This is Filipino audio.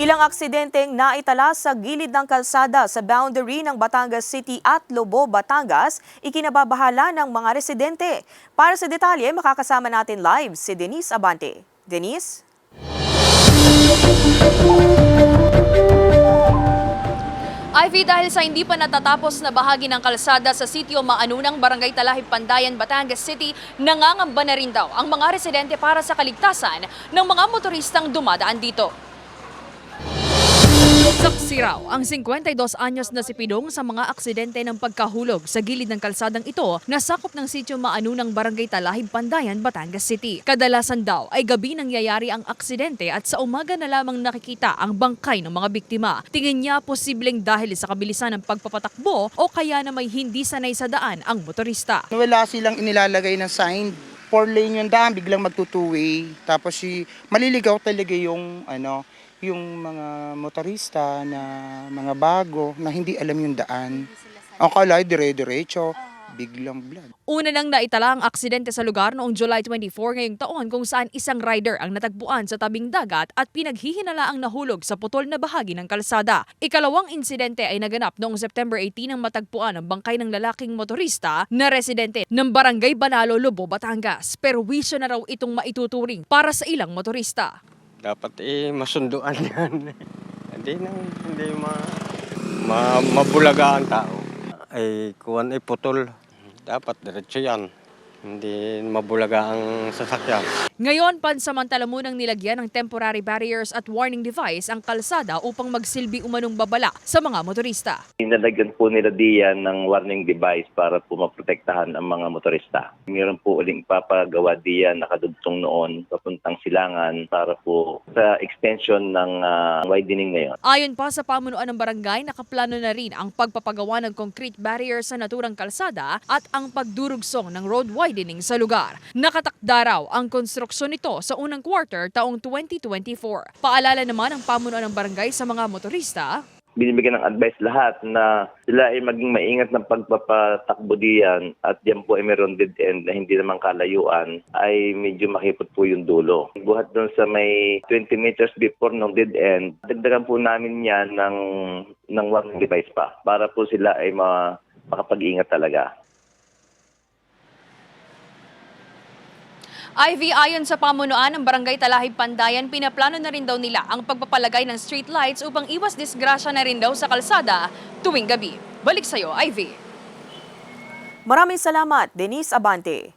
Ilang aksidenteng naitala sa gilid ng kalsada sa boundary ng Batangas City at Lobo, Batangas, ikinababahala ng mga residente. Para sa detalye, makakasama natin live si Denise Abante. Denise? Ivy, dahil sa hindi pa natatapos na bahagi ng kalsada sa sitio Maanunang, Barangay Talahib, Pandayan, Batangas City, nangangamba na rin daw ang mga residente para sa kaligtasan ng mga motoristang dumadaan dito. Saksi raw ang 52 anyos na si Pidong sa mga aksidente ng pagkahulog sa gilid ng kalsadang ito na sakop ng sitio Maanunang, Barangay Talahib, Pandayan, Batangas City. Kadalasan daw ay gabi nangyayari ang aksidente at sa umaga na lamang nakikita ang bangkay ng mga biktima. Tingin niya posibleng dahil sa kabilisan ng pagpapatakbo o kaya na may hindi sanay sa daan ang motorista. Wala silang inilalagay ng sign. 4 lane yung daan, biglang magto-2-way. Tapos maliligaw talaga yung mga motorista na mga bago na hindi alam yung daan. Ang kalay, dire-diretso, biglang blood. Una nang naitala ang aksidente sa lugar noong July 24 ngayong taon kung saan isang rider ang natagpuan sa tabing dagat at pinaghihinalaang nahulog sa putol na bahagi ng kalsada. Ikalawang insidente ay naganap noong September 18 nang matagpuan ang bangkay ng lalaking motorista na residente ng Barangay Banalo, Lobo, Batangas. Perwisyo na raw itong maituturing para sa ilang motorista. Dapat masunduan yan. Hindi mabulaga ang tao. Ay kuwan ay putol. Dapat diretso yan. Hindi mabulaga ang sasakyan. Ngayon, pansamantala munang nilagyan ng temporary barriers at warning device ang kalsada upang magsilbi umanong babala sa mga motorista. Inalagyan po nila diyan ng warning device para po maprotektahan ang mga motorista. Mayroon po uling papagawa diyan nakadugtong noon papuntang Silangan para po sa extension ng widening ngayon. Ayon pa sa pamunuan ng barangay, nakaplano na rin ang pagpapagawa ng concrete barriers sa naturang kalsada at ang pagdurugsong ng road widening sa lugar. Nakatakda raw ang konstruksyon nito sa unang quarter taong 2024. Paalala naman ang pamunuan ng barangay sa mga motorista. Binibigyan ng advice lahat na sila ay maging maingat ng pagpapatakbo diyan at diyan po ay meron dead end na hindi naman kalayuan ay medyo makipot po yung dulo. Buhat doon sa may 20 meters before ng dead end, dagdagan po namin yan ng warning device pa para po sila ay makapag-ingat talaga. Ivy, ayon sa pamunuan ng Barangay Talahib, Pandayan, pinaplano na rin daw nila ang pagpapalagay ng street lights upang iwas disgrasya na rin daw sa kalsada tuwing gabi. Balik sa'yo, Ivy. Maraming salamat, Denise Abante.